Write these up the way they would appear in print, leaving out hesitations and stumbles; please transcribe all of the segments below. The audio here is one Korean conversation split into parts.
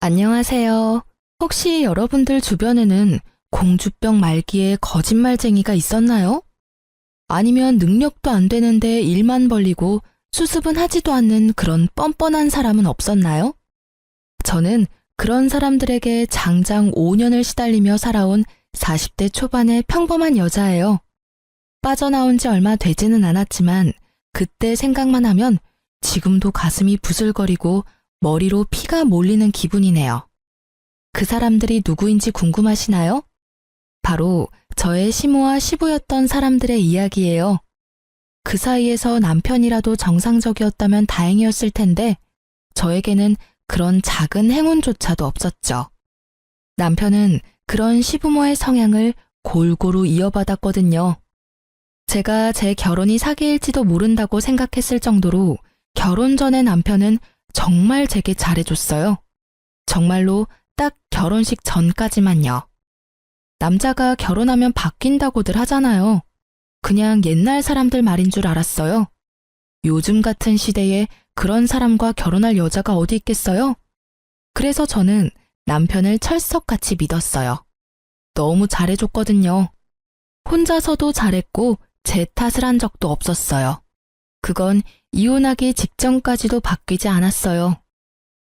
안녕하세요. 혹시 여러분들 주변에는 공주병 말기에 거짓말쟁이가 있었나요? 아니면 능력도 안 되는데 일만 벌리고 수습은 하지도 않는 그런 뻔뻔한 사람은 없었나요? 저는 그런 사람들에게 장장 5년을 시달리며 살아온 40대 초반의 평범한 여자예요. 빠져나온 지 얼마 되지는 않았지만 그때 생각만 하면 지금도 가슴이 부슬거리고 머리로 피가 몰리는 기분이네요. 그 사람들이 누구인지 궁금하시나요? 바로 저의 시모와 시부였던 사람들의 이야기예요. 그 사이에서 남편이라도 정상적이었다면 다행이었을 텐데 저에게는 그런 작은 행운조차도 없었죠. 남편은 그런 시부모의 성향을 골고루 이어받았거든요. 제가 제 결혼이 사기일지도 모른다고 생각했을 정도로 결혼 전에 남편은 정말 제게 잘해줬어요. 정말로 딱 결혼식 전까지만요. 남자가 결혼하면 바뀐다고들 하잖아요. 그냥 옛날 사람들 말인 줄 알았어요. 요즘 같은 시대에 그런 사람과 결혼할 여자가 어디 있겠어요? 그래서 저는 남편을 철석같이 믿었어요. 너무 잘해줬거든요. 혼자서도 잘했고 제 탓을 한 적도 없었어요. 그건 이혼하기 직전까지도 바뀌지 않았어요.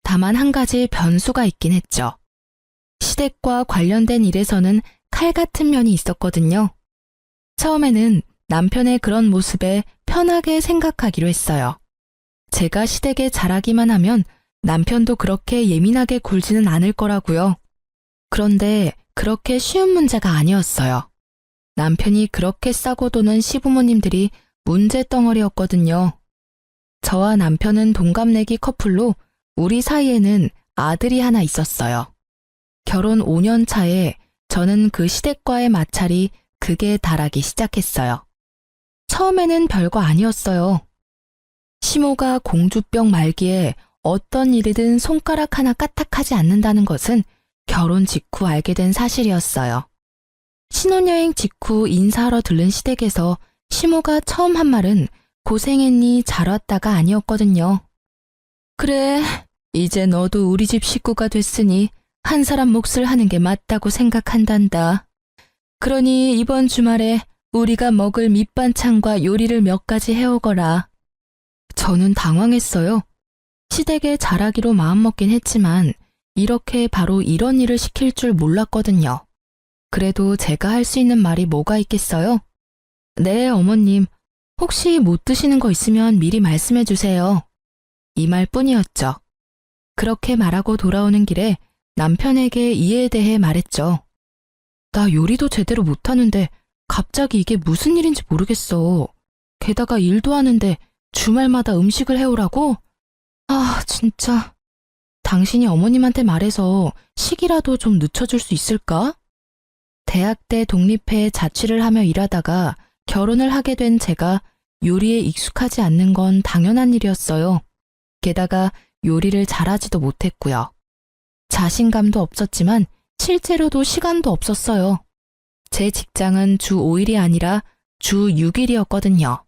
다만 한 가지 변수가 있긴 했죠. 시댁과 관련된 일에서는 칼 같은 면이 있었거든요. 처음에는 남편의 그런 모습에 편하게 생각하기로 했어요. 제가 시댁에 잘하기만 하면 남편도 그렇게 예민하게 굴지는 않을 거라고요. 그런데 그렇게 쉬운 문제가 아니었어요. 남편이 그렇게 싸고 도는 시부모님들이 문제덩어리였거든요. 저와 남편은 동갑내기 커플로 우리 사이에는 아들이 하나 있었어요. 결혼 5년 차에 저는 그 시댁과의 마찰이 극에 달하기 시작했어요. 처음에는 별거 아니었어요. 시모가 공주병 말기에 어떤 일이든 손가락 하나 까딱하지 않는다는 것은 결혼 직후 알게 된 사실이었어요. 신혼여행 직후 인사하러 들른 시댁에서 시모가 처음 한 말은 고생했니 잘 왔다가 아니었거든요. 그래, 이제 너도 우리 집 식구가 됐으니 한 사람 몫을 하는 게 맞다고 생각한단다. 그러니 이번 주말에 우리가 먹을 밑반찬과 요리를 몇 가지 해오거라. 저는 당황했어요. 시댁에 잘하기로 마음먹긴 했지만 이렇게 바로 이런 일을 시킬 줄 몰랐거든요. 그래도 제가 할 수 있는 말이 뭐가 있겠어요? 네, 어머님. 혹시 못 드시는 거 있으면 미리 말씀해 주세요. 이 말뿐이었죠. 그렇게 말하고 돌아오는 길에 남편에게 이에 대해 말했죠. 나 요리도 제대로 못하는데 갑자기 이게 무슨 일인지 모르겠어. 게다가 일도 하는데 주말마다 음식을 해오라고? 아, 진짜. 당신이 어머님한테 말해서 식이라도 좀 늦춰줄 수 있을까? 대학 때 독립해 자취를 하며 일하다가 결혼을 하게 된 제가 요리에 익숙하지 않는 건 당연한 일이었어요. 게다가 요리를 잘하지도 못했고요. 자신감도 없었지만 실제로도 시간도 없었어요. 제 직장은 주 5일이 아니라 주 6일이었거든요.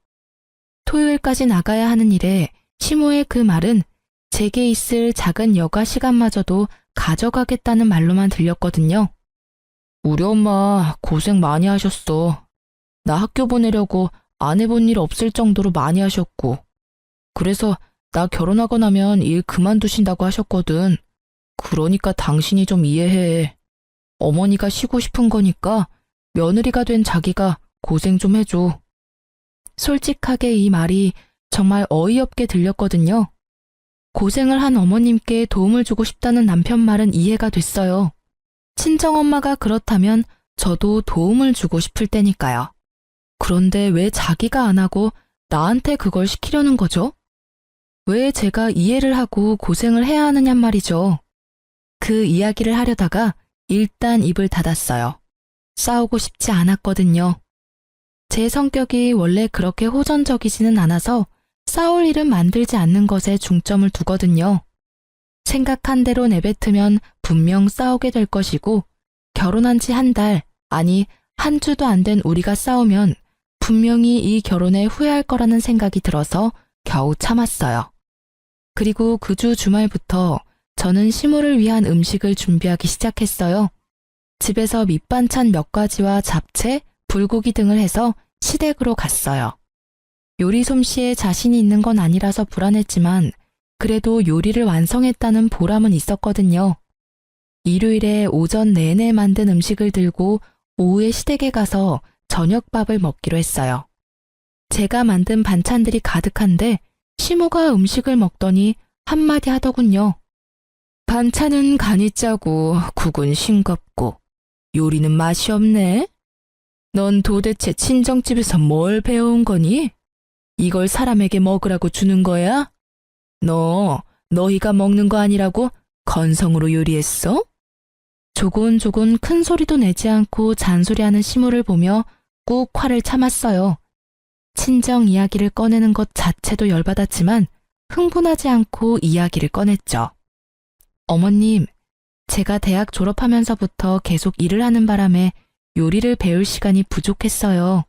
토요일까지 나가야 하는 일에 시모의 그 말은 제게 있을 작은 여가 시간마저도 가져가겠다는 말로만 들렸거든요. 우리 엄마 고생 많이 하셨어. 나 학교 보내려고 안 해본 일 없을 정도로 많이 하셨고. 그래서 나 결혼하고 나면 일 그만두신다고 하셨거든. 그러니까 당신이 좀 이해해. 어머니가 쉬고 싶은 거니까 며느리가 된 자기가 고생 좀 해줘. 솔직하게 이 말이 정말 어이없게 들렸거든요. 고생을 한 어머님께 도움을 주고 싶다는 남편 말은 이해가 됐어요. 친정엄마가 그렇다면 저도 도움을 주고 싶을 때니까요. 그런데 왜 자기가 안 하고 나한테 그걸 시키려는 거죠? 왜 제가 이해를 하고 고생을 해야 하느냔 말이죠. 그 이야기를 하려다가 일단 입을 닫았어요. 싸우고 싶지 않았거든요. 제 성격이 원래 그렇게 호전적이지는 않아서 싸울 일은 만들지 않는 것에 중점을 두거든요. 생각한 대로 내뱉으면 분명 싸우게 될 것이고 결혼한 지 한 달, 아니 한 주도 안 된 우리가 싸우면 분명히 이 결혼에 후회할 거라는 생각이 들어서 겨우 참았어요. 그리고 그 주 주말부터 저는 시모를 위한 음식을 준비하기 시작했어요. 집에서 밑반찬 몇 가지와 잡채, 불고기 등을 해서 시댁으로 갔어요. 요리 솜씨에 자신이 있는 건 아니라서 불안했지만 그래도 요리를 완성했다는 보람은 있었거든요. 일요일에 오전 내내 만든 음식을 들고 오후에 시댁에 가서 저녁밥을 먹기로 했어요. 제가 만든 반찬들이 가득한데 시모가 음식을 먹더니 한마디 하더군요. 반찬은 간이 짜고 국은 싱겁고 요리는 맛이 없네. 넌 도대체 친정집에서 뭘 배워온 거니? 이걸 사람에게 먹으라고 주는 거야? 너희가 먹는 거 아니라고 건성으로 요리했어? 조곤조곤 큰 소리도 내지 않고 잔소리하는 시모를 보며 꾹 화를 참았어요. 친정 이야기를 꺼내는 것 자체도 열받았지만 흥분하지 않고 이야기를 꺼냈죠. 어머님, 제가 대학 졸업하면서부터 계속 일을 하는 바람에 요리를 배울 시간이 부족했어요.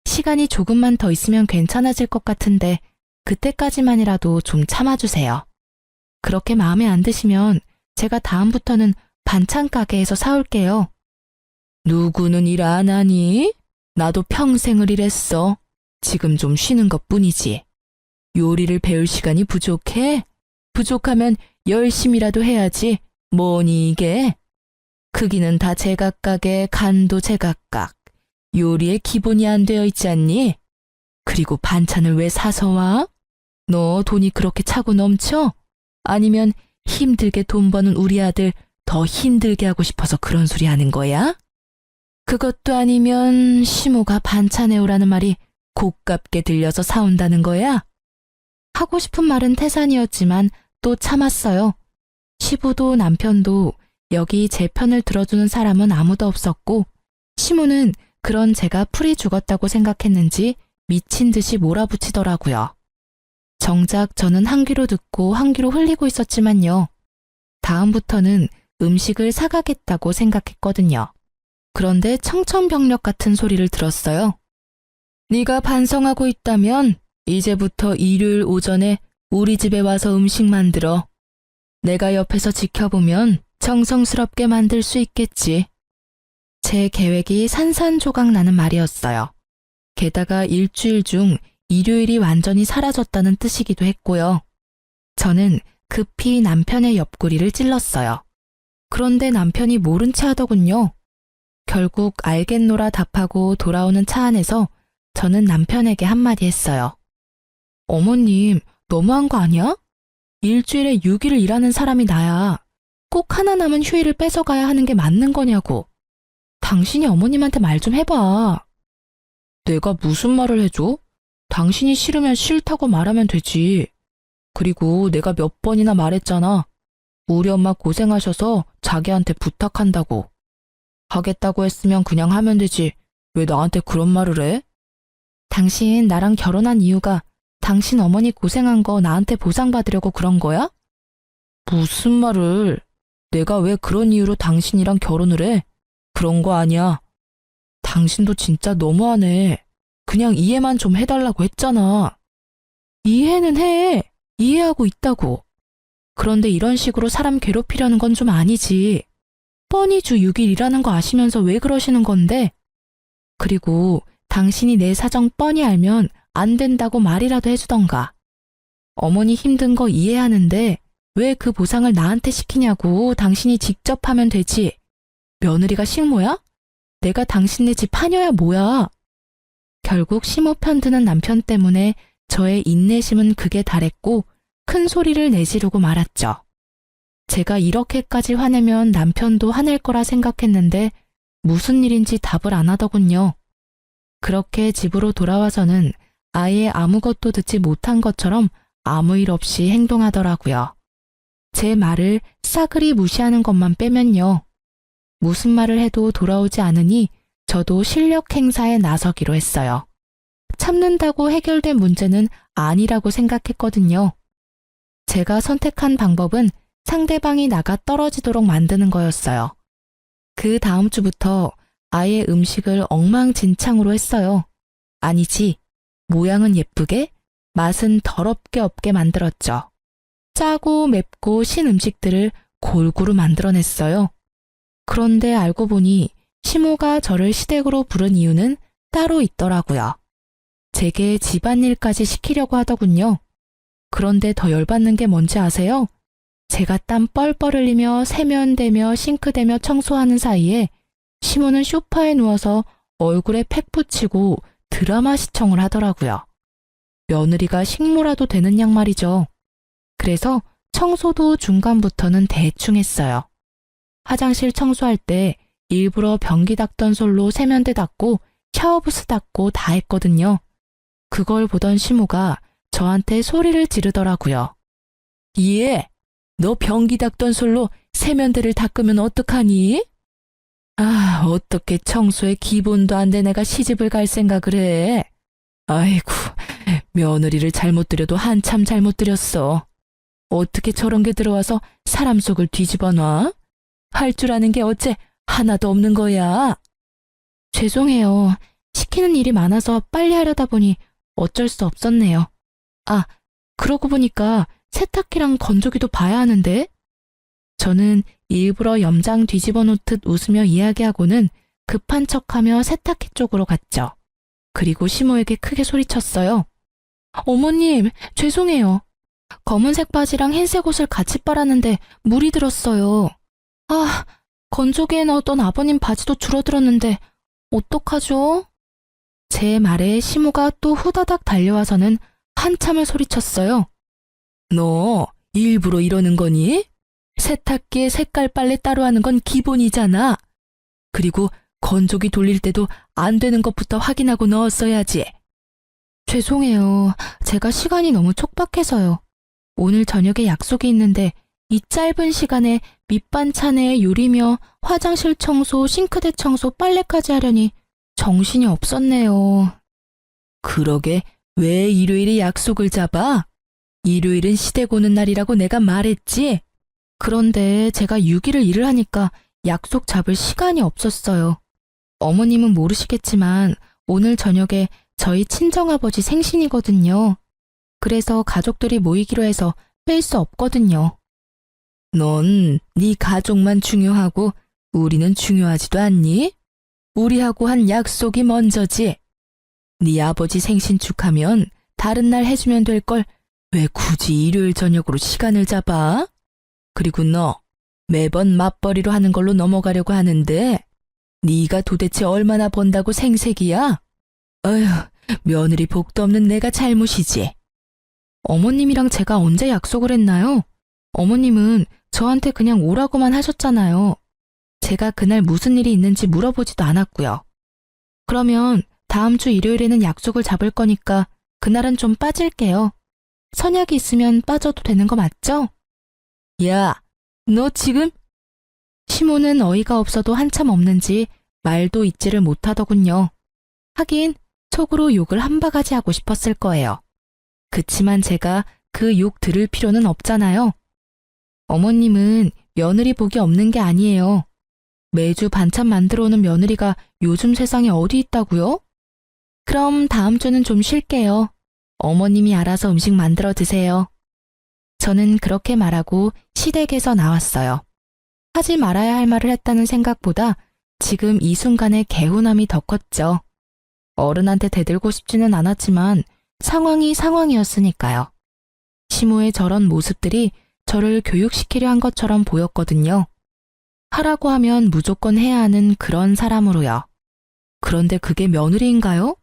시간이 조금만 더 있으면 괜찮아질 것 같은데 그때까지만이라도 좀 참아주세요. 그렇게 마음에 안 드시면 제가 다음부터는 반찬 가게에서 사올게요. 누구는 일 안 하니? 나도 평생을 일했어. 지금 좀 쉬는 것뿐이지. 요리를 배울 시간이 부족해? 부족하면 열심히라도 해야지. 뭐니 이게? 크기는 다 제각각에 간도 제각각. 요리에 기본이 안 되어 있지 않니? 그리고 반찬을 왜 사서 와? 너 돈이 그렇게 차고 넘쳐? 아니면 힘들게 돈 버는 우리 아들 더 힘들게 하고 싶어서 그런 소리 하는 거야? 그것도 아니면 시모가 반찬해오라는 말이 고깝게 들려서 사온다는 거야? 하고 싶은 말은 태산이었지만 또 참았어요. 시부도 남편도 여기 제 편을 들어주는 사람은 아무도 없었고 시모는 그런 제가 풀이 죽었다고 생각했는지 미친 듯이 몰아붙이더라고요. 정작 저는 한 귀로 듣고 한 귀로 흘리고 있었지만요. 다음부터는 음식을 사가겠다고 생각했거든요. 그런데 청천벽력 같은 소리를 들었어요. 네가 반성하고 있다면 이제부터 일요일 오전에 우리 집에 와서 음식 만들어. 내가 옆에서 지켜보면 정성스럽게 만들 수 있겠지. 제 계획이 산산조각 나는 말이었어요. 게다가 일주일 중 일요일이 완전히 사라졌다는 뜻이기도 했고요. 저는 급히 남편의 옆구리를 찔렀어요. 그런데 남편이 모른 체 하더군요. 결국 알겠노라 답하고 돌아오는 차 안에서 저는 남편에게 한마디 했어요. 어머님, 너무한 거 아니야? 일주일에 6일을 일하는 사람이 나야. 꼭 하나 남은 휴일을 뺏어가야 하는 게 맞는 거냐고. 당신이 어머님한테 말 좀 해봐. 내가 무슨 말을 해줘? 당신이 싫으면 싫다고 말하면 되지. 그리고 내가 몇 번이나 말했잖아. 우리 엄마 고생하셔서 자기한테 부탁한다고. 하겠다고 했으면 그냥 하면 되지. 왜 나한테 그런 말을 해? 당신 나랑 결혼한 이유가 당신 어머니 고생한 거 나한테 보상받으려고 그런 거야? 무슨 말을? 내가 왜 그런 이유로 당신이랑 결혼을 해? 그런 거 아니야. 당신도 진짜 너무하네. 그냥 이해만 좀 해달라고 했잖아. 이해는 해. 이해하고 있다고. 그런데 이런 식으로 사람 괴롭히려는 건 좀 아니지. 뻔히 주 6일 일하는 거 아시면서 왜 그러시는 건데? 그리고 당신이 내 사정 뻔히 알면 안 된다고 말이라도 해주던가. 어머니 힘든 거 이해하는데 왜 그 보상을 나한테 시키냐고. 당신이 직접 하면 되지. 며느리가 식모야? 내가 당신네 집 하녀야 뭐야. 결국 시모 편드는 남편 때문에 저의 인내심은 극에 달했고 큰 소리를 내지르고 말았죠. 제가 이렇게까지 화내면 남편도 화낼 거라 생각했는데 무슨 일인지 답을 안 하더군요. 그렇게 집으로 돌아와서는 아예 아무것도 듣지 못한 것처럼 아무 일 없이 행동하더라고요. 제 말을 싸그리 무시하는 것만 빼면요. 무슨 말을 해도 돌아오지 않으니 저도 실력 행사에 나서기로 했어요. 참는다고 해결된 문제는 아니라고 생각했거든요. 제가 선택한 방법은 상대방이 나가 떨어지도록 만드는 거였어요. 그 다음 주부터 아예 음식을 엉망진창으로 했어요. 아니지, 모양은 예쁘게, 맛은 더럽게 없게 만들었죠. 짜고 맵고 신 음식들을 골고루 만들어냈어요. 그런데 알고 보니 시모가 저를 시댁으로 부른 이유는 따로 있더라고요. 제게 집안일까지 시키려고 하더군요. 그런데 더 열받는 게 뭔지 아세요? 제가 땀 뻘뻘 흘리며 세면대며 싱크대며 청소하는 사이에 시모는 소파에 누워서 얼굴에 팩 붙이고 드라마 시청을 하더라고요. 며느리가 식모라도 되는 양 말이죠. 그래서 청소도 중간부터는 대충 했어요. 화장실 청소할 때 일부러 변기 닦던 솔로 세면대 닦고 샤워부스 닦고 다 했거든요. 그걸 보던 시모가 저한테 소리를 지르더라고요. 얘, 너 변기 닦던 솔로 세면대를 닦으면 어떡하니? 아, 어떻게 청소에 기본도 안 된 애가 시집을 갈 생각을 해? 아이고, 며느리를 잘못 들여도 한참 잘못 들였어. 어떻게 저런 게 들어와서 사람 속을 뒤집어 놔? 할 줄 아는 게 어째 하나도 없는 거야? 죄송해요. 시키는 일이 많아서 빨리 하려다 보니 어쩔 수 없었네요. 아, 그러고 보니까 세탁기랑 건조기도 봐야 하는데? 저는 일부러 염장 뒤집어 놓듯 웃으며 이야기하고는 급한 척하며 세탁기 쪽으로 갔죠. 그리고 시모에게 크게 소리쳤어요. 어머님, 죄송해요. 검은색 바지랑 흰색 옷을 같이 빨았는데 물이 들었어요. 아, 건조기에 넣었던 아버님 바지도 줄어들었는데 어떡하죠? 제 말에 시모가 또 후다닥 달려와서는 한참을 소리쳤어요. 너 일부러 이러는 거니? 세탁기에 색깔 빨래 따로 하는 건 기본이잖아. 그리고 건조기 돌릴 때도 안 되는 것부터 확인하고 넣었어야지. 죄송해요. 제가 시간이 너무 촉박해서요. 오늘 저녁에 약속이 있는데 이 짧은 시간에 밑반찬에 요리며 화장실 청소, 싱크대 청소, 빨래까지 하려니 정신이 없었네요. 그러게 왜 일요일에 약속을 잡아? 일요일은 시댁 오는 날이라고 내가 말했지? 그런데 제가 6일을 일을 하니까 약속 잡을 시간이 없었어요. 어머님은 모르시겠지만 오늘 저녁에 저희 친정아버지 생신이거든요. 그래서 가족들이 모이기로 해서 뺄 수 없거든요. 넌 네 가족만 중요하고 우리는 중요하지도 않니? 우리하고 한 약속이 먼저지. 네 아버지 생신 축하면 다른 날 해주면 될 걸 왜 굳이 일요일 저녁으로 시간을 잡아? 그리고 너 매번 맞벌이로 하는 걸로 넘어가려고 하는데 네가 도대체 얼마나 번다고 생색이야? 어휴, 며느리 복도 없는 내가 잘못이지. 어머님이랑 제가 언제 약속을 했나요? 어머님은 저한테 그냥 오라고만 하셨잖아요. 제가 그날 무슨 일이 있는지 물어보지도 않았고요. 그러면 다음 주 일요일에는 약속을 잡을 거니까 그날은 좀 빠질게요. 선약이 있으면 빠져도 되는 거 맞죠? 야, 너 지금? 시모는 어이가 없어도 한참 없는지 말도 잇지를 못하더군요. 하긴 속으로 욕을 한 바가지 하고 싶었을 거예요. 그치만 제가 그 욕 들을 필요는 없잖아요. 어머님은 며느리 복이 없는 게 아니에요. 매주 반찬 만들어 오는 며느리가 요즘 세상에 어디 있다고요? 그럼 다음 주는 좀 쉴게요. 어머님이 알아서 음식 만들어 드세요. 저는 그렇게 말하고 시댁에서 나왔어요. 하지 말아야 할 말을 했다는 생각보다 지금 이 순간의 개운함이 더 컸죠. 어른한테 대들고 싶지는 않았지만 상황이 상황이었으니까요. 시모의 저런 모습들이 저를 교육시키려 한 것처럼 보였거든요. 하라고 하면 무조건 해야 하는 그런 사람으로요. 그런데 그게 며느리인가요?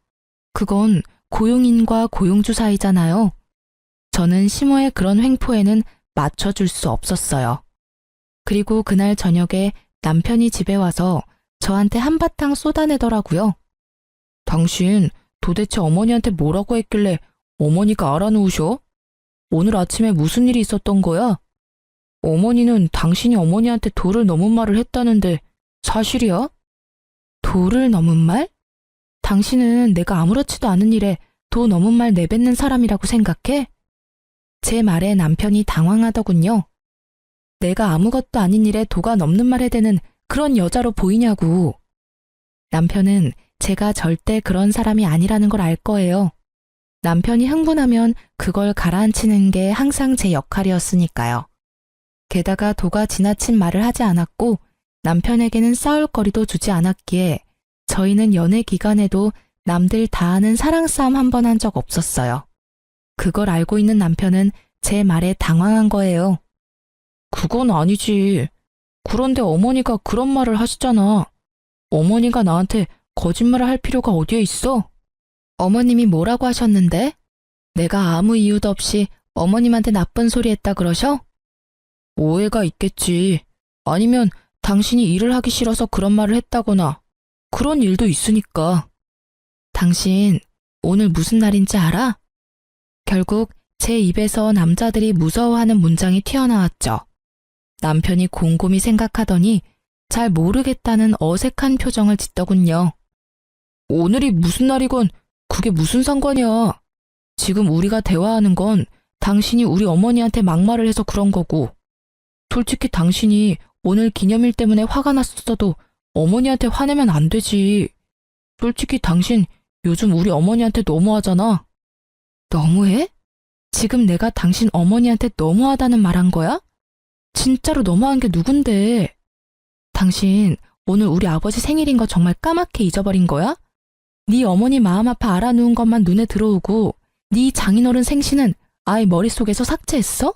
그건 고용인과 고용주 사이잖아요. 저는 시모의 그런 횡포에는 맞춰줄 수 없었어요. 그리고 그날 저녁에 남편이 집에 와서 저한테 한바탕 쏟아내더라고요. 당신 도대체 어머니한테 뭐라고 했길래 어머니가 알아놓으셔? 오늘 아침에 무슨 일이 있었던 거야? 어머니는 당신이 어머니한테 도를 넘은 말을 했다는데 사실이야? 도를 넘은 말? 당신은 내가 아무렇지도 않은 일에 도 넘은 말 내뱉는 사람이라고 생각해? 제 말에 남편이 당황하더군요. 내가 아무것도 아닌 일에 도가 넘는 말 해대는 그런 여자로 보이냐고. 남편은 제가 절대 그런 사람이 아니라는 걸 알 거예요. 남편이 흥분하면 그걸 가라앉히는 게 항상 제 역할이었으니까요. 게다가 도가 지나친 말을 하지 않았고 남편에게는 싸울 거리도 주지 않았기에 저희는 연애 기간에도 남들 다 아는 사랑 싸움 한 번 한 적 없었어요. 그걸 알고 있는 남편은 제 말에 당황한 거예요. 그건 아니지. 그런데 어머니가 그런 말을 하시잖아. 어머니가 나한테 거짓말을 할 필요가 어디에 있어? 어머님이 뭐라고 하셨는데? 내가 아무 이유도 없이 어머님한테 나쁜 소리 했다 그러셔? 오해가 있겠지. 아니면 당신이 일을 하기 싫어서 그런 말을 했다거나 그런 일도 있으니까. 당신 오늘 무슨 날인지 알아? 결국 제 입에서 남자들이 무서워하는 문장이 튀어나왔죠. 남편이 곰곰이 생각하더니 잘 모르겠다는 어색한 표정을 짓더군요. 오늘이 무슨 날이건 그게 무슨 상관이야. 지금 우리가 대화하는 건 당신이 우리 어머니한테 막말을 해서 그런 거고, 솔직히 당신이 오늘 기념일 때문에 화가 났어도 어머니한테 화내면 안 되지. 솔직히 당신 요즘 우리 어머니한테 너무하잖아. 너무해? 지금 내가 당신 어머니한테 너무하다는 말 한 거야? 진짜로 너무한 게 누군데? 당신 오늘 우리 아버지 생일인 거 정말 까맣게 잊어버린 거야? 네 어머니 마음 아파 알아누운 것만 눈에 들어오고 네 장인어른 생신은 아예 머릿속에서 삭제했어?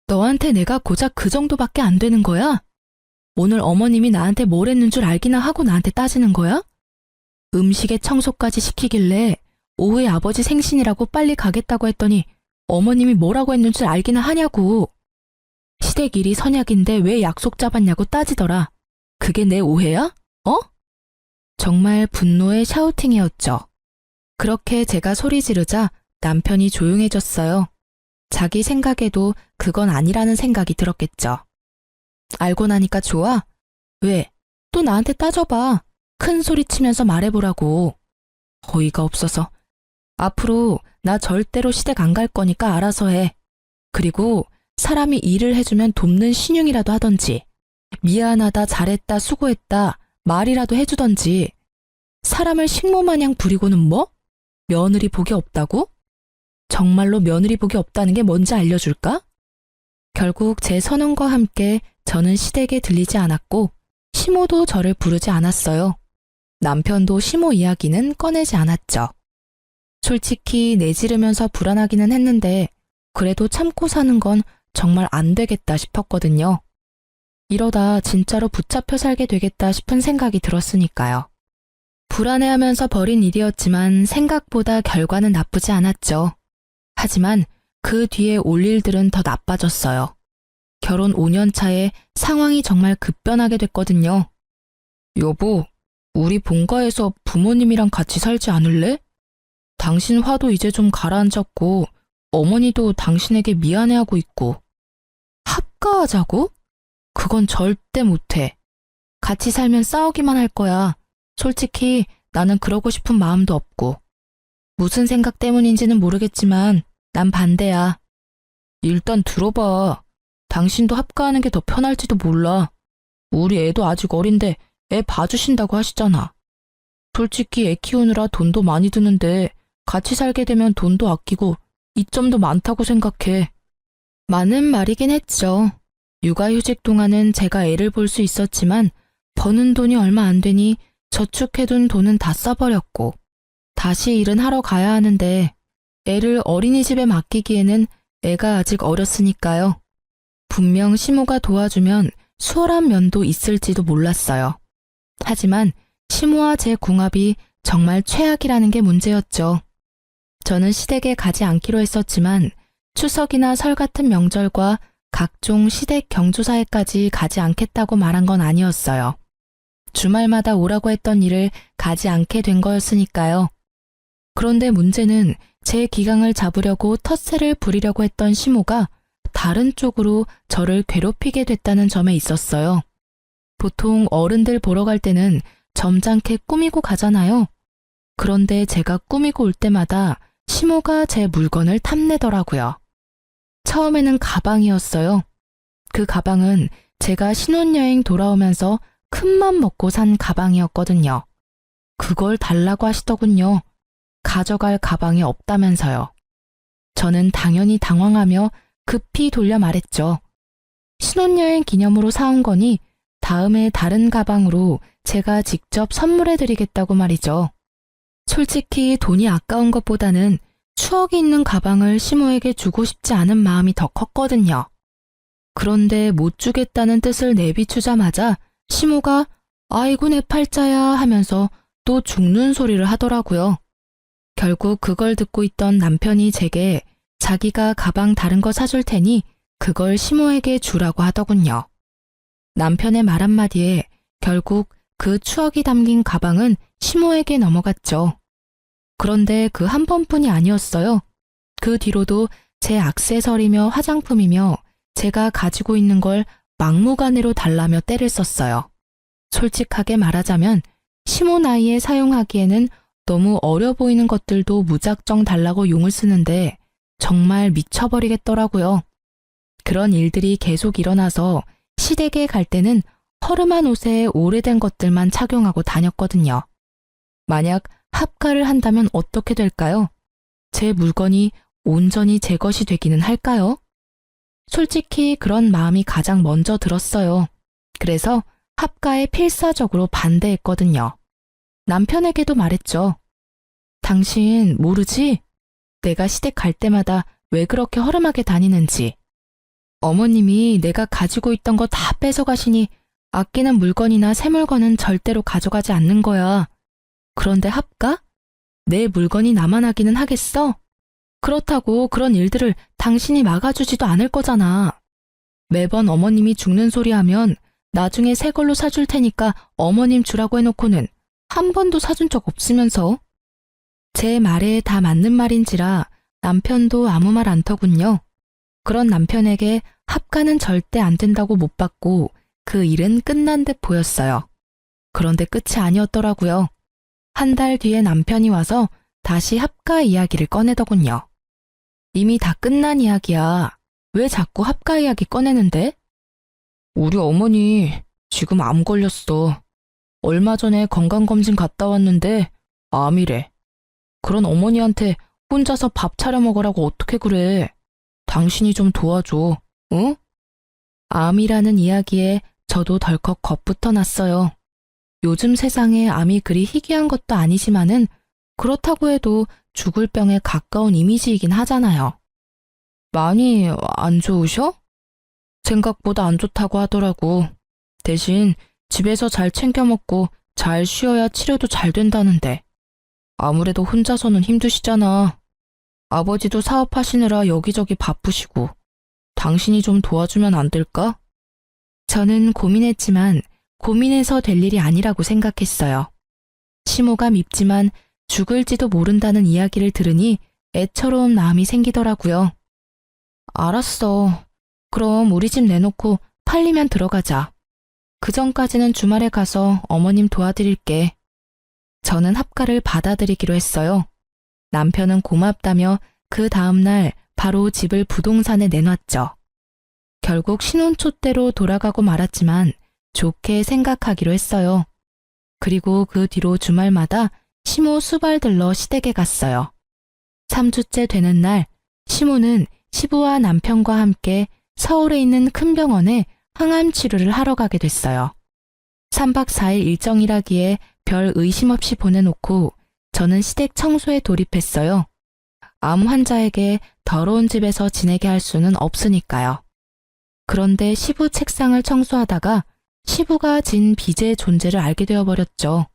너한테 내가 고작 그 정도밖에 안 되는 거야? 오늘 어머님이 나한테 뭘 했는 줄 알기나 하고 나한테 따지는 거야? 음식에 청소까지 시키길래 오후에 아버지 생신이라고 빨리 가겠다고 했더니 어머님이 뭐라고 했는 줄 알기나 하냐고. 시댁 일이 선약인데 왜 약속 잡았냐고 따지더라. 그게 내 오해야? 어? 정말 분노의 샤우팅이었죠. 그렇게 제가 소리 지르자 남편이 조용해졌어요. 자기 생각에도 그건 아니라는 생각이 들었겠죠. 알고 나니까 좋아? 왜? 또 나한테 따져봐. 큰 소리 치면서 말해보라고. 어이가 없어서. 앞으로 나 절대로 시댁 안 갈 거니까 알아서 해. 그리고 사람이 일을 해주면 돕는 신용이라도 하던지, 미안하다, 잘했다, 수고했다 말이라도 해주던지. 사람을 식모마냥 부리고는 뭐? 며느리 복이 없다고? 정말로 며느리 복이 없다는 게 뭔지 알려줄까? 결국 제 선언과 함께 저는 시댁에 들리지 않았고 시모도 저를 부르지 않았어요. 남편도 시모 이야기는 꺼내지 않았죠. 솔직히 내지르면서 불안하기는 했는데 그래도 참고 사는 건 정말 안 되겠다 싶었거든요. 이러다 진짜로 붙잡혀 살게 되겠다 싶은 생각이 들었으니까요. 불안해하면서 벌인 일이었지만 생각보다 결과는 나쁘지 않았죠. 하지만 그 뒤에 올 일들은 더 나빠졌어요. 결혼 5년 차에 상황이 정말 급변하게 됐거든요. 여보, 우리 본가에서 부모님이랑 같이 살지 않을래? 당신 화도 이제 좀 가라앉았고 어머니도 당신에게 미안해하고 있고. 합가하자고? 그건 절대 못해. 같이 살면 싸우기만 할 거야. 솔직히 나는 그러고 싶은 마음도 없고. 무슨 생각 때문인지는 모르겠지만 난 반대야. 일단 들어봐. 당신도 합가하는 게 더 편할지도 몰라. 우리 애도 아직 어린데 애 봐주신다고 하시잖아. 솔직히 애 키우느라 돈도 많이 드는데 같이 살게 되면 돈도 아끼고 이점도 많다고 생각해. 많은 말이긴 했죠. 육아휴직 동안은 제가 애를 볼 수 있었지만 버는 돈이 얼마 안 되니 저축해둔 돈은 다 써버렸고 다시 일은 하러 가야 하는데 애를 어린이집에 맡기기에는 애가 아직 어렸으니까요. 분명 시모가 도와주면 수월한 면도 있을지도 몰랐어요. 하지만 시모와 제 궁합이 정말 최악이라는 게 문제였죠. 저는 시댁에 가지 않기로 했었지만 추석이나 설 같은 명절과 각종 시댁 경조사에까지 가지 않겠다고 말한 건 아니었어요. 주말마다 오라고 했던 일을 가지 않게 된 거였으니까요. 그런데 문제는 제 기강을 잡으려고 텃세를 부리려고 했던 시모가 다른 쪽으로 저를 괴롭히게 됐다는 점에 있었어요. 보통 어른들 보러 갈 때는 점잖게 꾸미고 가잖아요. 그런데 제가 꾸미고 올 때마다 시모가 제 물건을 탐내더라고요. 처음에는 가방이었어요. 그 가방은 제가 신혼여행 돌아오면서 큰맘 먹고 산 가방이었거든요. 그걸 달라고 하시더군요. 가져갈 가방이 없다면서요. 저는 당연히 당황하며 급히 돌려 말했죠. 신혼여행 기념으로 사온 거니 다음에 다른 가방으로 제가 직접 선물해드리겠다고 말이죠. 솔직히 돈이 아까운 것보다는 추억이 있는 가방을 시모에게 주고 싶지 않은 마음이 더 컸거든요. 그런데 못 주겠다는 뜻을 내비추자마자 시모가 아이고 내 팔자야 하면서 또 죽는 소리를 하더라고요. 결국 그걸 듣고 있던 남편이 제게 자기가 가방 다른 거 사줄 테니 그걸 시모에게 주라고 하더군요. 남편의 말 한마디에 결국 그 추억이 담긴 가방은 시모에게 넘어갔죠. 그런데 그 한 번뿐이 아니었어요. 그 뒤로도 제 액세서리며 화장품이며 제가 가지고 있는 걸 막무가내로 달라며 떼를 썼어요. 솔직하게 말하자면 시모 나이에 사용하기에는 너무 어려 보이는 것들도 무작정 달라고 용을 쓰는데 정말 미쳐버리겠더라고요. 그런 일들이 계속 일어나서 시댁에 갈 때는 허름한 옷에 오래된 것들만 착용하고 다녔거든요. 만약 합가를 한다면 어떻게 될까요? 제 물건이 온전히 제 것이 되기는 할까요? 솔직히 그런 마음이 가장 먼저 들었어요. 그래서 합가에 필사적으로 반대했거든요. 남편에게도 말했죠. 당신 모르지? 내가 시댁 갈 때마다 왜 그렇게 허름하게 다니는지. 어머님이 내가 가지고 있던 거 다 뺏어가시니 아끼는 물건이나 새 물건은 절대로 가져가지 않는 거야. 그런데 합가? 내 물건이 나만 하기는 하겠어? 그렇다고 그런 일들을 당신이 막아주지도 않을 거잖아. 매번 어머님이 죽는 소리 하면 나중에 새 걸로 사줄 테니까 어머님 주라고 해놓고는 한 번도 사준 적 없으면서. 제 말에 다 맞는 말인지라 남편도 아무 말 안 터군요. 그런 남편에게 합가는 절대 안 된다고 못 받고 그 일은 끝난 듯 보였어요. 그런데 끝이 아니었더라고요. 한 달 뒤에 남편이 와서 다시 합가 이야기를 꺼내더군요. 이미 다 끝난 이야기야. 왜 자꾸 합가 이야기 꺼내는데? 우리 어머니 지금 암 걸렸어. 얼마 전에 건강검진 갔다 왔는데 암이래. 그런 어머니한테 혼자서 밥 차려 먹으라고 어떻게 그래. 당신이 좀 도와줘. 응? 암이라는 이야기에 저도 덜컥 겁부터 났어요. 요즘 세상에 암이 그리 희귀한 것도 아니지만은 그렇다고 해도 죽을 병에 가까운 이미지이긴 하잖아요. 많이 안 좋으셔? 생각보다 안 좋다고 하더라고. 대신 집에서 잘 챙겨 먹고 잘 쉬어야 치료도 잘 된다는데. 아무래도 혼자서는 힘드시잖아. 아버지도 사업하시느라 여기저기 바쁘시고. 당신이 좀 도와주면 안 될까? 저는 고민했지만 고민해서 될 일이 아니라고 생각했어요. 시모가 밉지만 죽을지도 모른다는 이야기를 들으니 애처로운 마음이 생기더라고요. 알았어. 그럼 우리 집 내놓고 팔리면 들어가자. 그 전까지는 주말에 가서 어머님 도와드릴게. 저는 합가를 받아들이기로 했어요. 남편은 고맙다며 그 다음날 바로 집을 부동산에 내놨죠. 결국 신혼초대로 돌아가고 말았지만 좋게 생각하기로 했어요. 그리고 그 뒤로 주말마다 시모 수발 들러 시댁에 갔어요. 3주째 되는 날 시모는 시부와 남편과 함께 서울에 있는 큰 병원에 항암 치료를 하러 가게 됐어요. 3박 4일 일정이라기에 별 의심 없이 보내놓고 저는 시댁 청소에 돌입했어요. 암 환자에게 더러운 집에서 지내게 할 수는 없으니까요. 그런데 시부 책상을 청소하다가 시부가 진 빚의 존재를 알게 되어버렸죠.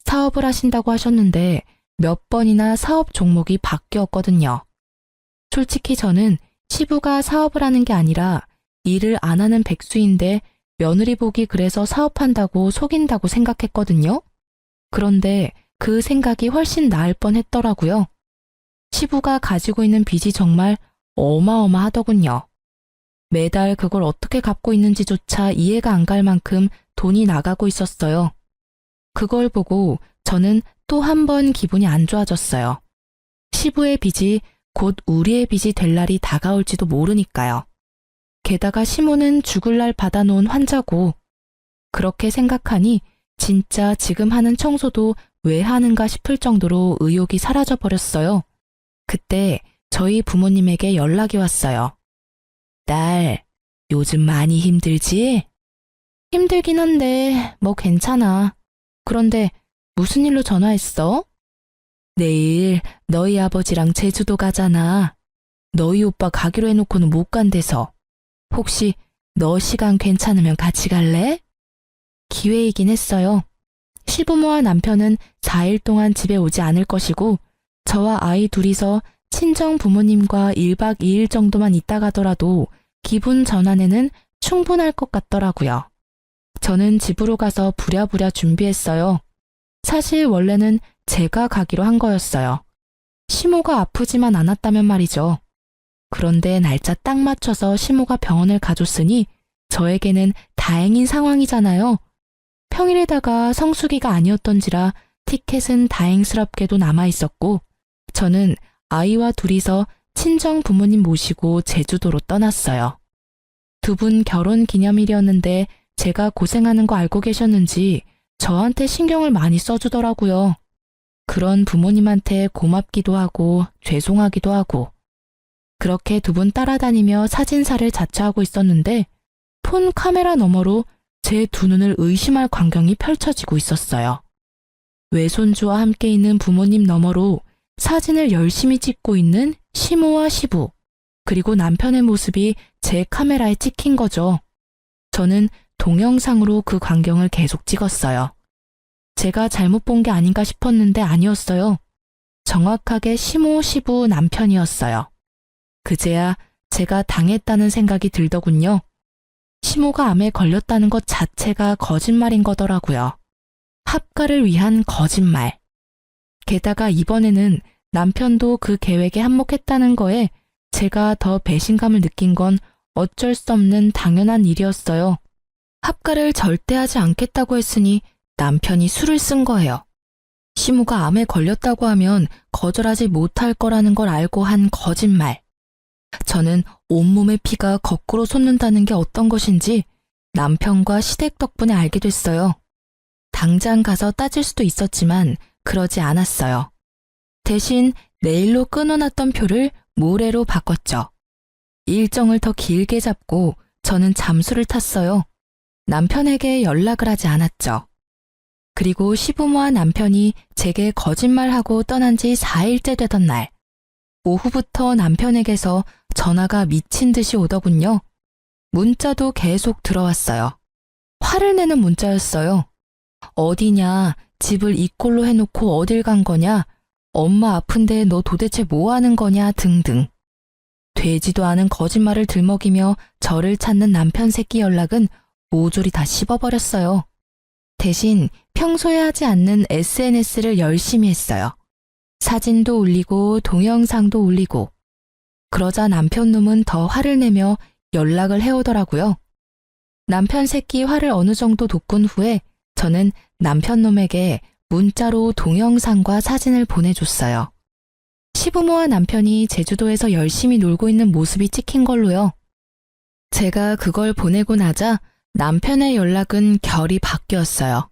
사업을 하신다고 하셨는데 몇 번이나 사업 종목이 바뀌었거든요. 솔직히 저는 시부가 사업을 하는 게 아니라 일을 안 하는 백수인데 며느리 복이 그래서 사업한다고 속인다고 생각했거든요. 그런데 그 생각이 훨씬 나을 뻔했더라고요. 시부가 가지고 있는 빚이 정말 어마어마하더군요. 매달 그걸 어떻게 갚고 있는지조차 이해가 안 갈 만큼 돈이 나가고 있었어요. 그걸 보고 저는 또 한 번 기분이 안 좋아졌어요. 시부의 빚이 곧 우리의 빚이 될 날이 다가올지도 모르니까요. 게다가 시모는 죽을 날 받아놓은 환자고, 그렇게 생각하니 진짜 지금 하는 청소도 왜 하는가 싶을 정도로 의욕이 사라져 버렸어요. 그때 저희 부모님에게 연락이 왔어요. 딸, 요즘 많이 힘들지? 힘들긴 한데 뭐 괜찮아. 그런데 무슨 일로 전화했어? 내일 너희 아버지랑 제주도 가잖아. 너희 오빠 가기로 해놓고는 못 간대서. 혹시 너 시간 괜찮으면 같이 갈래? 기회이긴 했어요. 시부모와 남편은 4일 동안 집에 오지 않을 것이고 저와 아이 둘이서 친정 부모님과 1박 2일 정도만 있다 가더라도 기분 전환에는 충분할 것 같더라고요. 저는 집으로 가서 부랴부랴 준비했어요. 사실 원래는 제가 가기로 한 거였어요. 시모가 아프지만 않았다면 말이죠. 그런데 날짜 딱 맞춰서 시모가 병원을 가줬으니 저에게는 다행인 상황이잖아요. 평일에다가 성수기가 아니었던지라 티켓은 다행스럽게도 남아있었고 저는 아이와 둘이서 친정 부모님 모시고 제주도로 떠났어요. 두 분 결혼 기념일이었는데 제가 고생하는 거 알고 계셨는지 저한테 신경을 많이 써주더라고요. 그런 부모님한테 고맙기도 하고 죄송하기도 하고 그렇게 두 분 따라다니며 사진사를 자처하고 있었는데 폰 카메라 너머로 제 두 눈을 의심할 광경이 펼쳐지고 있었어요. 외손주와 함께 있는 부모님 너머로 사진을 열심히 찍고 있는 시모와 시부, 그리고 남편의 모습이 제 카메라에 찍힌 거죠. 저는 동영상으로 그 광경을 계속 찍었어요. 제가 잘못 본 게 아닌가 싶었는데 아니었어요. 정확하게 시모, 시부 남편이었어요. 그제야 제가 당했다는 생각이 들더군요. 시모가 암에 걸렸다는 것 자체가 거짓말인 거더라고요. 합가를 위한 거짓말. 게다가 이번에는 남편도 그 계획에 한몫했다는 거에 제가 더 배신감을 느낀 건 어쩔 수 없는 당연한 일이었어요. 합가를 절대 하지 않겠다고 했으니 남편이 술을 쓴 거예요. 시모가 암에 걸렸다고 하면 거절하지 못할 거라는 걸 알고 한 거짓말. 저는 온몸의 피가 거꾸로 솟는다는 게 어떤 것인지 남편과 시댁 덕분에 알게 됐어요. 당장 가서 따질 수도 있었지만 그러지 않았어요. 대신 내일로 끊어놨던 표를 모레로 바꿨죠. 일정을 더 길게 잡고 저는 잠수를 탔어요. 남편에게 연락을 하지 않았죠. 그리고 시부모와 남편이 제게 거짓말하고 떠난 지 4일째 되던 날, 오후부터 남편에게서 전화가 미친 듯이 오더군요. 문자도 계속 들어왔어요. 화를 내는 문자였어요. 어디냐, 집을 이 꼴로 해놓고 어딜 간 거냐, 엄마 아픈데 너 도대체 뭐 하는 거냐 등등. 되지도 않은 거짓말을 들먹이며 저를 찾는 남편 새끼 연락은 모조리 다 씹어버렸어요. 대신 평소에 하지 않는 SNS를 열심히 했어요. 사진도 올리고 동영상도 올리고. 그러자 남편 놈은 더 화를 내며 연락을 해오더라고요. 남편 새끼 화를 어느 정도 돋군 후에 저는 남편 놈에게 문자로 동영상과 사진을 보내줬어요. 시부모와 남편이 제주도에서 열심히 놀고 있는 모습이 찍힌 걸로요. 제가 그걸 보내고 나자 남편의 연락은 결이 바뀌었어요.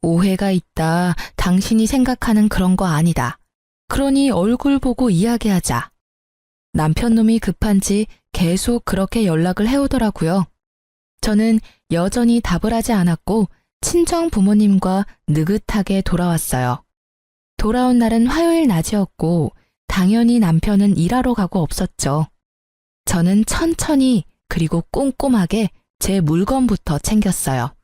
오해가 있다. 당신이 생각하는 그런 거 아니다. 그러니 얼굴 보고 이야기하자. 남편 놈이 급한지 계속 그렇게 연락을 해오더라고요. 저는 여전히 답을 하지 않았고 친정 부모님과 느긋하게 돌아왔어요. 돌아온 날은 화요일 낮이었고 당연히 남편은 일하러 가고 없었죠. 저는 천천히 그리고 꼼꼼하게 제 물건부터 챙겼어요.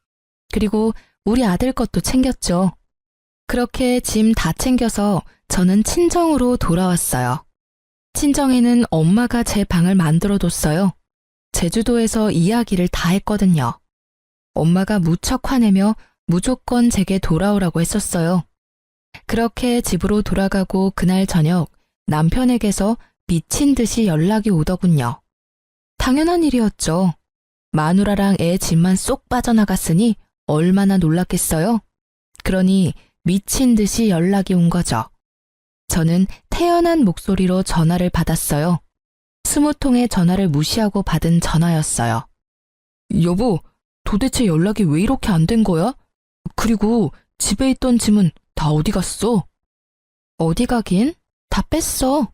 그리고 우리 아들 것도 챙겼죠. 그렇게 짐 다 챙겨서 저는 친정으로 돌아왔어요. 친정에는 엄마가 제 방을 만들어뒀어요. 제주도에서 이야기를 다 했거든요. 엄마가 무척 화내며 무조건 제게 돌아오라고 했었어요. 그렇게 집으로 돌아가고 그날 저녁 남편에게서 미친 듯이 연락이 오더군요. 당연한 일이었죠. 마누라랑 애 집만 쏙 빠져나갔으니 얼마나 놀랐겠어요? 그러니 미친 듯이 연락이 온 거죠. 저는 태연한 목소리로 전화를 받았어요. 20통의 전화를 무시하고 받은 전화였어요. 여보, 도대체 연락이 왜 이렇게 안 된 거야? 그리고 집에 있던 짐은 다 어디 갔어? 어디 가긴? 다 뺐어.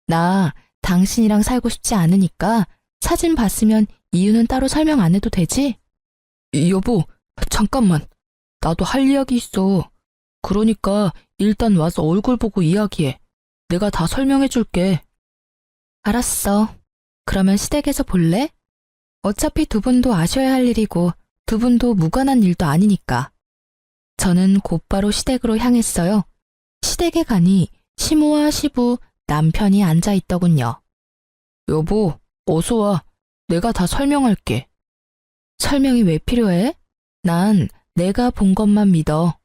나 당신이랑 살고 싶지 않으니까 사진 봤으면 이유는 따로 설명 안 해도 되지? 여보, 잠깐만. 나도 할 이야기 있어. 그러니까 일단 와서 얼굴 보고 이야기해. 내가 다 설명해 줄게. 알았어. 그러면 시댁에서 볼래? 어차피 두 분도 아셔야 할 일이고 두 분도 무관한 일도 아니니까. 저는 곧바로 시댁으로 향했어요. 시댁에 가니 시모와 시부, 남편이 앉아 있더군요. 여보, 어서 와. 내가 다 설명할게. 설명이 왜 필요해? 난 내가 본 것만 믿어.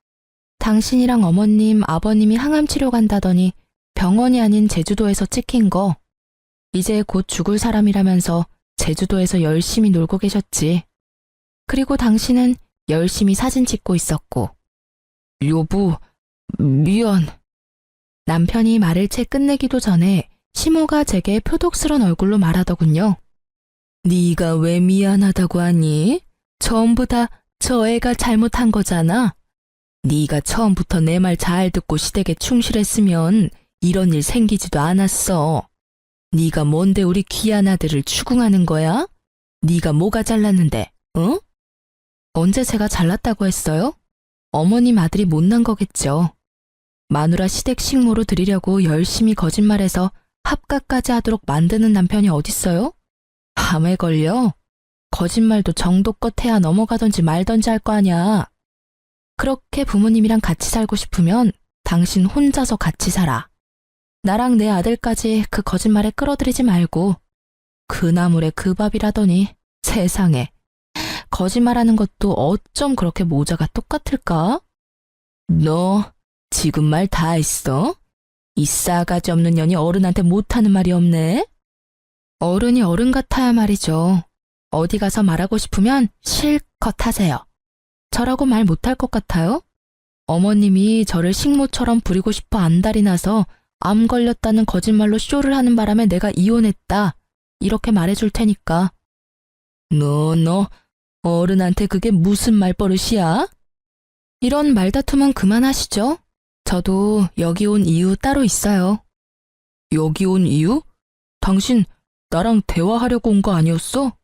당신이랑 어머님, 아버님이 항암 치료 간다더니 병원이 아닌 제주도에서 찍힌 거. 이제 곧 죽을 사람이라면서 제주도에서 열심히 놀고 계셨지. 그리고 당신은 열심히 사진 찍고 있었고. 여보, 미안. 남편이 말을 채 끝내기도 전에 시모가 제게 표독스런 얼굴로 말하더군요. 네가 왜 미안하다고 하니? 전부 다 저 애가 잘못한 거잖아. 네가 처음부터 내 말 잘 듣고 시댁에 충실했으면 이런 일 생기지도 않았어. 네가 뭔데 우리 귀한 아들을 추궁하는 거야? 네가 뭐가 잘났는데, 응? 언제 제가 잘났다고 했어요? 어머님 아들이 못난 거겠죠. 마누라 시댁 식모로 드리려고 열심히 거짓말해서 합가까지 하도록 만드는 남편이 어딨어요? 암에 걸려? 거짓말도 정도껏 해야 넘어가던지 말던지 할 거 아냐. 그렇게 부모님이랑 같이 살고 싶으면 당신 혼자서 같이 살아. 나랑 내 아들까지 그 거짓말에 끌어들이지 말고. 그 나물에 그 밥이라더니 세상에. 거짓말하는 것도 어쩜 그렇게 모자가 똑같을까? 너 지금 말 다 했어? 이 싸가지 없는 년이 어른한테 못하는 말이 없네? 어른이 어른 같아야 말이죠. 어디 가서 말하고 싶으면 실컷 하세요. 저라고 말 못할 것 같아요? 어머님이 저를 식모처럼 부리고 싶어 안달이 나서 암 걸렸다는 거짓말로 쇼를 하는 바람에 내가 이혼했다. 이렇게 말해줄 테니까. 너 어른한테 그게 무슨 말버릇이야? 이런 말다툼은 그만하시죠. 저도 여기 온 이유 따로 있어요. 여기 온 이유? 당신 나랑 대화하려고 온 거 아니었어?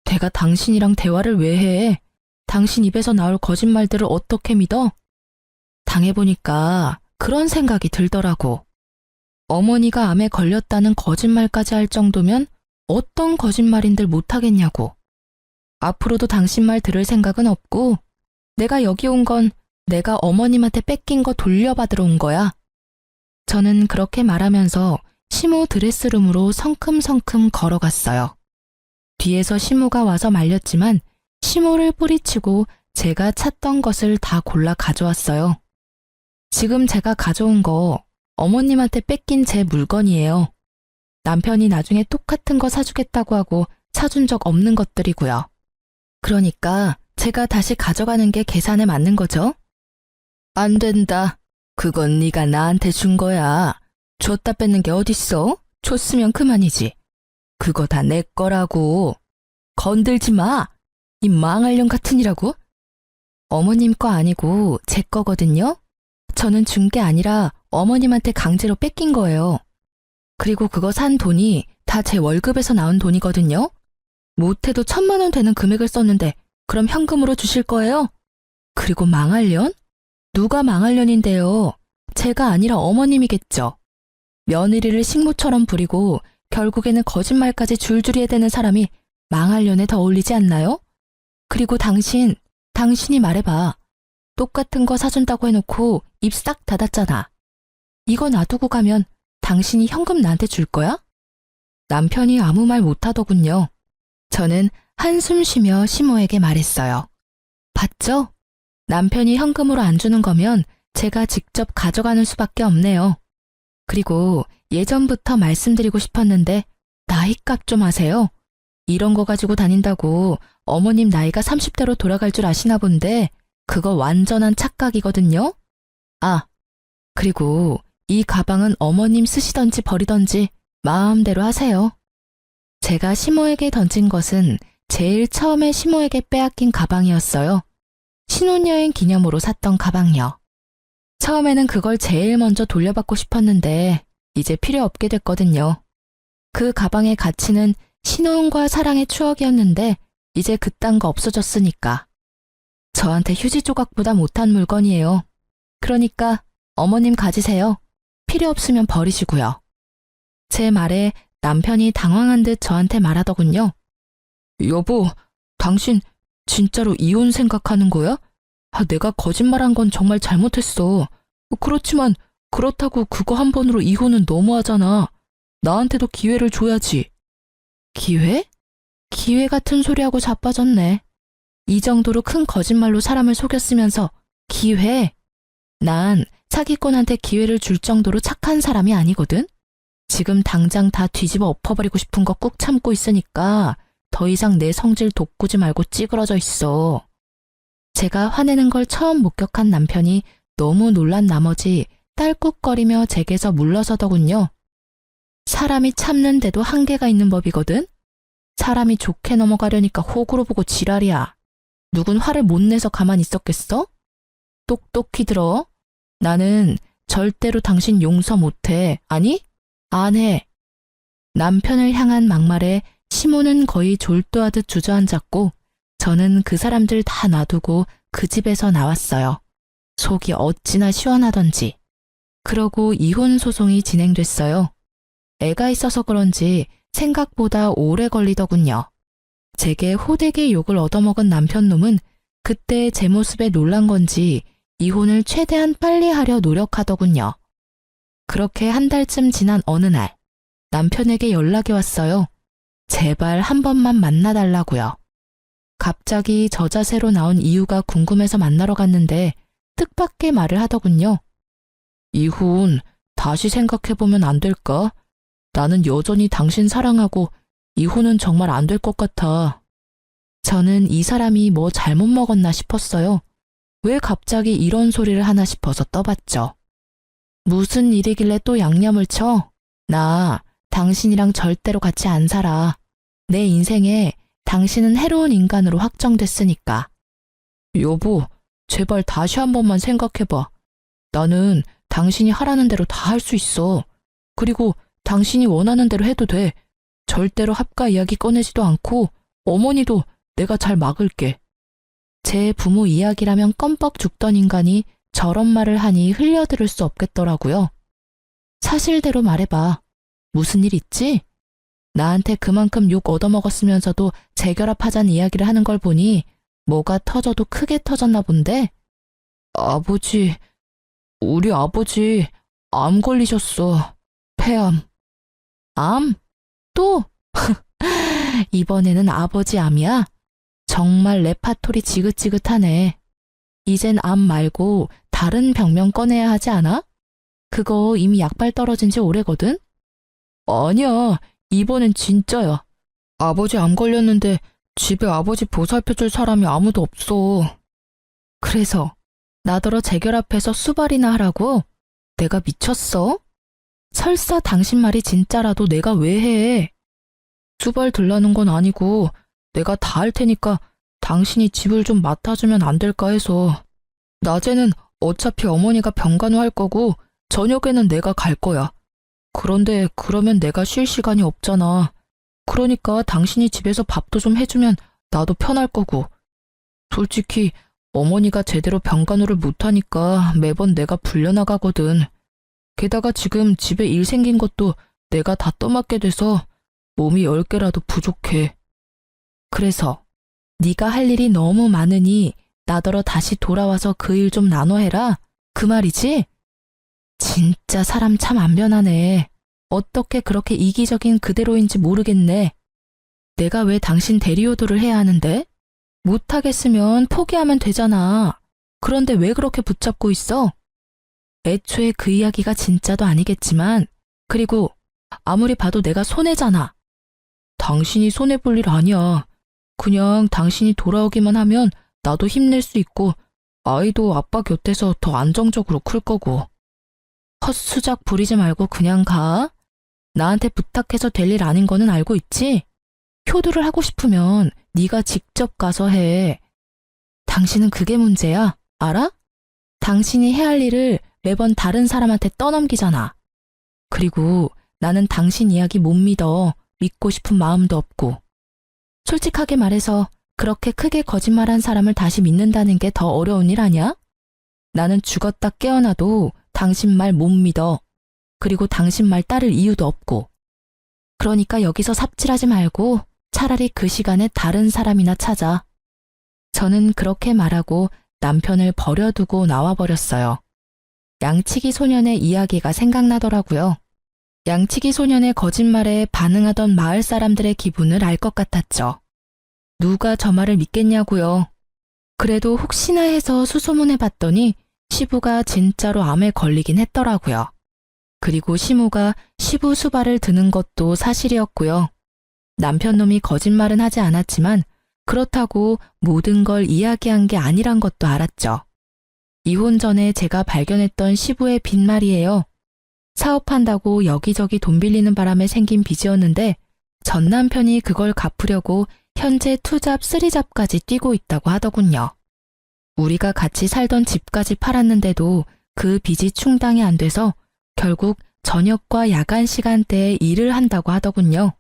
내가 당신이랑 대화를 왜 해? 당신 입에서 나올 거짓말들을 어떻게 믿어? 당해보니까 그런 생각이 들더라고. 어머니가 암에 걸렸다는 거짓말까지 할 정도면 어떤 거짓말인들 못하겠냐고. 앞으로도 당신 말 들을 생각은 없고 내가 여기 온 건 내가 어머님한테 뺏긴 거 돌려받으러 온 거야. 저는 그렇게 말하면서 시모 드레스룸으로 성큼성큼 걸어갔어요. 뒤에서 시모가 와서 말렸지만 시모를 뿌리치고 제가 찾던 것을 다 골라 가져왔어요. 지금 제가 가져온 거 어머님한테 뺏긴 제 물건이에요. 남편이 나중에 똑같은 거 사주겠다고 하고 사준 적 없는 것들이고요. 그러니까 제가 다시 가져가는 게 계산에 맞는 거죠? 안 된다. 그건 네가 나한테 준 거야. 줬다 뺏는 게 어딨어? 줬으면 그만이지. 그거 다 내 거라고. 건들지 마. 이 망할 년 같으니라고. 어머님 거 아니고 제 거거든요. 저는 준 게 아니라 어머님한테 강제로 뺏긴 거예요. 그리고 그거 산 돈이 다 제 월급에서 나온 돈이거든요. 못해도 1,000만 원 되는 금액을 썼는데 그럼 현금으로 주실 거예요? 그리고 망할년? 누가 망할년인데요? 제가 아니라 어머님이겠죠. 며느리를 식모처럼 부리고 결국에는 거짓말까지 줄줄이 해대는 사람이 망할년에 더 어울리지 않나요? 그리고 당신이 말해봐. 똑같은 거 사준다고 해놓고 입 싹 닫았잖아. 이거 놔두고 가면 당신이 현금 나한테 줄 거야? 남편이 아무 말 못하더군요. 저는 한숨 쉬며 시모에게 말했어요. 봤죠? 남편이 현금으로 안 주는 거면 제가 직접 가져가는 수밖에 없네요. 그리고 예전부터 말씀드리고 싶었는데 나이값 좀 하세요. 이런 거 가지고 다닌다고 어머님 나이가 30대로 돌아갈 줄 아시나 본데 그거 완전한 착각이거든요. 아, 그리고 이 가방은 어머님 쓰시던지 버리던지 마음대로 하세요. 제가 시모에게 던진 것은 제일 처음에 시모에게 빼앗긴 가방이었어요. 신혼여행 기념으로 샀던 가방이요. 처음에는 그걸 제일 먼저 돌려받고 싶었는데 이제 필요 없게 됐거든요. 그 가방의 가치는 신혼과 사랑의 추억이었는데 이제 그딴 거 없어졌으니까. 저한테 휴지 조각보다 못한 물건이에요. 그러니까 어머님 가지세요. 필요 없으면 버리시고요. 제 말에 남편이 당황한 듯 저한테 말하더군요. 여보, 당신 진짜로 이혼 생각하는 거야? 내가 거짓말한 건 정말 잘못했어. 그렇지만 그렇다고 그거 한 번으로 이혼은 너무하잖아. 나한테도 기회를 줘야지. 기회? 기회 같은 소리하고 자빠졌네. 이 정도로 큰 거짓말로 사람을 속였으면서 기회? 난 사기꾼한테 기회를 줄 정도로 착한 사람이 아니거든? 지금 당장 다 뒤집어 엎어버리고 싶은 거 꾹 참고 있으니까 더 이상 내 성질 돋구지 말고 찌그러져 있어. 제가 화내는 걸 처음 목격한 남편이 너무 놀란 나머지 딸꾹거리며 제게서 물러서더군요. 사람이 참는데도 한계가 있는 법이거든? 사람이 좋게 넘어가려니까 호구로 보고 지랄이야. 누군 화를 못 내서 가만히 있었겠어? 똑똑히 들어. 나는 절대로 당신 용서 못해. 아니? 안 해. 남편을 향한 막말에 시모는 거의 졸도하듯 주저앉았고 저는 그 사람들 다 놔두고 그 집에서 나왔어요. 속이 어찌나 시원하던지. 그러고 이혼 소송이 진행됐어요. 애가 있어서 그런지 생각보다 오래 걸리더군요. 제게 호되게 욕을 얻어먹은 남편놈은 그때 제 모습에 놀란 건지 이혼을 최대한 빨리 하려 노력하더군요. 그렇게 한 달쯤 지난 어느 날 남편에게 연락이 왔어요. 제발 한 번만 만나달라고요. 갑자기 저 자세로 나온 이유가 궁금해서 만나러 갔는데 뜻밖의 말을 하더군요. 이혼 다시 생각해보면 안 될까? 나는 여전히 당신 사랑하고 이혼은 정말 안 될 것 같아. 저는 이 사람이 뭐 잘못 먹었나 싶었어요. 왜 갑자기 이런 소리를 하나 싶어서 떠봤죠. 무슨 일이길래 또 양념을 쳐? 나 당신이랑 절대로 같이 안 살아. 내 인생에 당신은 해로운 인간으로 확정됐으니까. 여보, 제발 다시 한 번만 생각해봐. 나는 당신이 하라는 대로 다 할 수 있어. 그리고 당신이 원하는 대로 해도 돼. 절대로 합가 이야기 꺼내지도 않고 어머니도 내가 잘 막을게. 제 부모 이야기라면 껌뻑 죽던 인간이 저런 말을 하니 흘려들을 수 없겠더라고요. 사실대로 말해봐. 무슨 일 있지? 나한테 그만큼 욕 얻어먹었으면서도 재결합하자는 이야기를 하는 걸 보니 뭐가 터져도 크게 터졌나 본데? 아버지, 우리 아버지 암 걸리셨어. 폐암. 암? 또? 이번에는 아버지 암이야? 정말 레파토리 지긋지긋하네. 이젠 암 말고 다른 병명 꺼내야 하지 않아? 그거 이미 약발 떨어진 지 오래거든? 아니야, 이번엔 진짜야. 아버지 암 걸렸는데 집에 아버지 보살펴줄 사람이 아무도 없어. 그래서 나더러 재결합해서 수발이나 하라고? 내가 미쳤어? 설사 당신 말이 진짜라도 내가 왜 해? 수발 들라는 건 아니고 내가 다 할 테니까 당신이 집을 좀 맡아주면 안 될까 해서. 낮에는 어차피 어머니가 병간호 할 거고 저녁에는 내가 갈 거야. 그런데 그러면 내가 쉴 시간이 없잖아. 그러니까 당신이 집에서 밥도 좀 해주면 나도 편할 거고. 솔직히 어머니가 제대로 병간호를 못하니까 매번 내가 불려나가거든. 게다가 지금 집에 일 생긴 것도 내가 다 떠맡게 돼서 몸이 10개라도 부족해. 그래서 네가 할 일이 너무 많으니 나더러 다시 돌아와서 그 일 좀 나눠 해라. 그 말이지? 진짜 사람 참 안 변하네. 어떻게 그렇게 이기적인 그대로인지 모르겠네. 내가 왜 당신 대리효도를 해야 하는데? 못하겠으면 포기하면 되잖아. 그런데 왜 그렇게 붙잡고 있어? 애초에 그 이야기가 진짜도 아니겠지만, 그리고 아무리 봐도 내가 손해잖아. 당신이 손해볼 일 아니야. 그냥 당신이 돌아오기만 하면 나도 힘낼 수 있고 아이도 아빠 곁에서 더 안정적으로 클 거고. 헛수작 부리지 말고 그냥 가. 나한테 부탁해서 될 일 아닌 거는 알고 있지? 효도를 하고 싶으면 네가 직접 가서 해. 당신은 그게 문제야. 알아? 당신이 해야 할 일을 매번 다른 사람한테 떠넘기잖아. 그리고 나는 당신 이야기 못 믿어. 믿고 싶은 마음도 없고. 솔직하게 말해서 그렇게 크게 거짓말한 사람을 다시 믿는다는 게 더 어려운 일 아니야? 나는 죽었다 깨어나도 당신 말 못 믿어. 그리고 당신 말 따를 이유도 없고. 그러니까 여기서 삽질하지 말고 차라리 그 시간에 다른 사람이나 찾아. 저는 그렇게 말하고 남편을 버려두고 나와버렸어요. 양치기 소년의 이야기가 생각나더라고요. 양치기 소년의 거짓말에 반응하던 마을 사람들의 기분을 알 것 같았죠. 누가 저 말을 믿겠냐고요. 그래도 혹시나 해서 수소문해봤더니 시부가 진짜로 암에 걸리긴 했더라고요. 그리고 시모가 시부 수발을 드는 것도 사실이었고요. 남편놈이 거짓말은 하지 않았지만 그렇다고 모든 걸 이야기한 게 아니란 것도 알았죠. 이혼 전에 제가 발견했던 시부의 빚말이에요. 사업한다고 여기저기 돈 빌리는 바람에 생긴 빚이었는데 전 남편이 그걸 갚으려고 현재 투잡, 쓰리잡까지 뛰고 있다고 하더군요. 우리가 같이 살던 집까지 팔았는데도 그 빚이 충당이 안 돼서 결국 저녁과 야간 시간대에 일을 한다고 하더군요.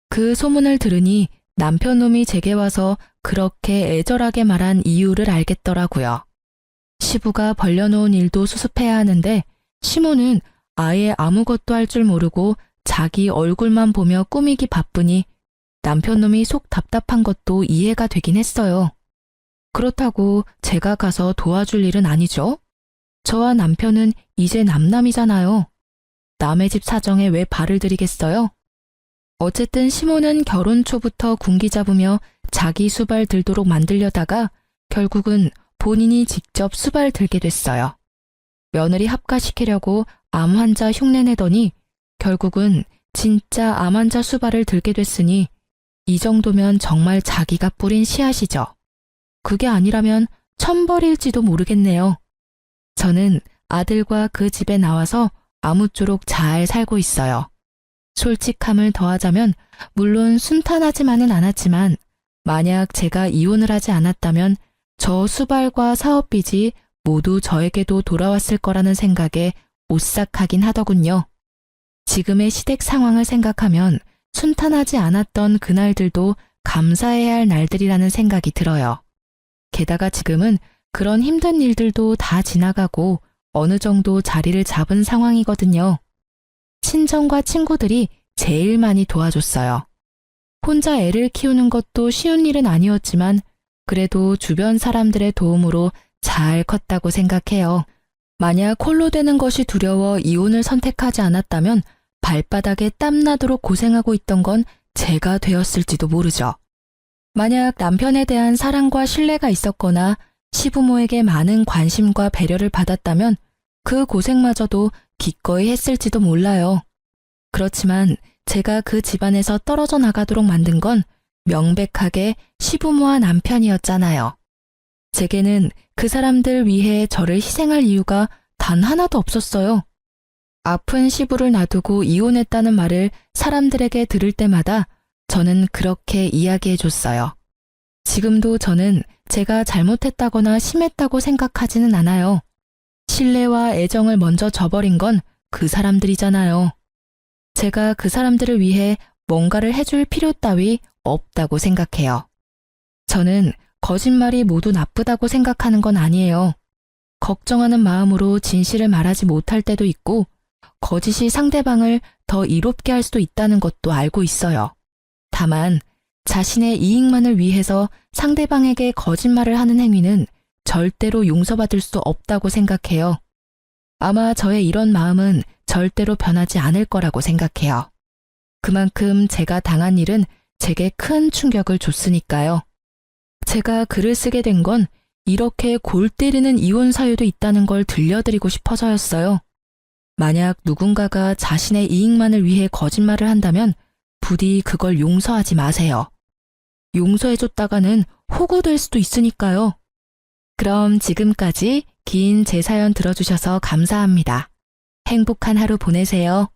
그 소문을 들으니 남편놈이 제게 와서 그렇게 애절하게 말한 이유를 알겠더라고요. 시부가 벌려놓은 일도 수습해야 하는데 시모는 아예 아무것도 할 줄 모르고 자기 얼굴만 보며 꾸미기 바쁘니 남편놈이 속 답답한 것도 이해가 되긴 했어요. 그렇다고 제가 가서 도와줄 일은 아니죠. 저와 남편은 이제 남남이잖아요. 남의 집 사정에 왜 발을 들이겠어요? 어쨌든 시모는 결혼 초부터 군기 잡으며 자기 수발 들도록 만들려다가 결국은 본인이 직접 수발 들게 됐어요. 며느리 합가시키려고 암 환자 흉내내더니 결국은 진짜 암 환자 수발을 들게 됐으니 이 정도면 정말 자기가 뿌린 씨앗이죠. 그게 아니라면 천벌일지도 모르겠네요. 저는 아들과 그 집에 나와서 아무쪼록 잘 살고 있어요. 솔직함을 더하자면 물론 순탄하지만은 않았지만 만약 제가 이혼을 하지 않았다면 저 수발과 사업빚이 모두 저에게도 돌아왔을 거라는 생각에 오싹하긴 하더군요. 지금의 시댁 상황을 생각하면 순탄하지 않았던 그날들도 감사해야 할 날들이라는 생각이 들어요. 게다가 지금은 그런 힘든 일들도 다 지나가고 어느 정도 자리를 잡은 상황이거든요. 친정과 친구들이 제일 많이 도와줬어요. 혼자 애를 키우는 것도 쉬운 일은 아니었지만 그래도 주변 사람들의 도움으로 잘 컸다고 생각해요. 만약 홀로 되는 것이 두려워 이혼을 선택하지 않았다면 발바닥에 땀나도록 고생하고 있던 건 제가 되었을지도 모르죠. 만약 남편에 대한 사랑과 신뢰가 있었거나 시부모에게 많은 관심과 배려를 받았다면 그 고생마저도 기꺼이 했을지도 몰라요. 그렇지만 제가 그 집안에서 떨어져 나가도록 만든 건 명백하게 시부모와 남편이었잖아요. 제게는 그 사람들 위해 저를 희생할 이유가 단 하나도 없었어요. 아픈 시부를 놔두고 이혼했다는 말을 사람들에게 들을 때마다 저는 그렇게 이야기해줬어요. 지금도 저는 제가 잘못했다거나 심했다고 생각하지는 않아요. 신뢰와 애정을 먼저 저버린 건 그 사람들이잖아요. 제가 그 사람들을 위해 뭔가를 해줄 필요 따위 없다고 생각해요. 저는 거짓말이 모두 나쁘다고 생각하는 건 아니에요. 걱정하는 마음으로 진실을 말하지 못할 때도 있고 거짓이 상대방을 더 이롭게 할 수도 있다는 것도 알고 있어요. 다만 자신의 이익만을 위해서 상대방에게 거짓말을 하는 행위는 절대로 용서받을 수 없다고 생각해요. 아마 저의 이런 마음은 절대로 변하지 않을 거라고 생각해요. 그만큼 제가 당한 일은 제게 큰 충격을 줬으니까요. 제가 글을 쓰게 된 건 이렇게 골 때리는 이혼 사유도 있다는 걸 들려드리고 싶어서였어요. 만약 누군가가 자신의 이익만을 위해 거짓말을 한다면 부디 그걸 용서하지 마세요. 용서해줬다가는 호구될 수도 있으니까요. 그럼 지금까지 긴 제 사연 들어주셔서 감사합니다. 행복한 하루 보내세요.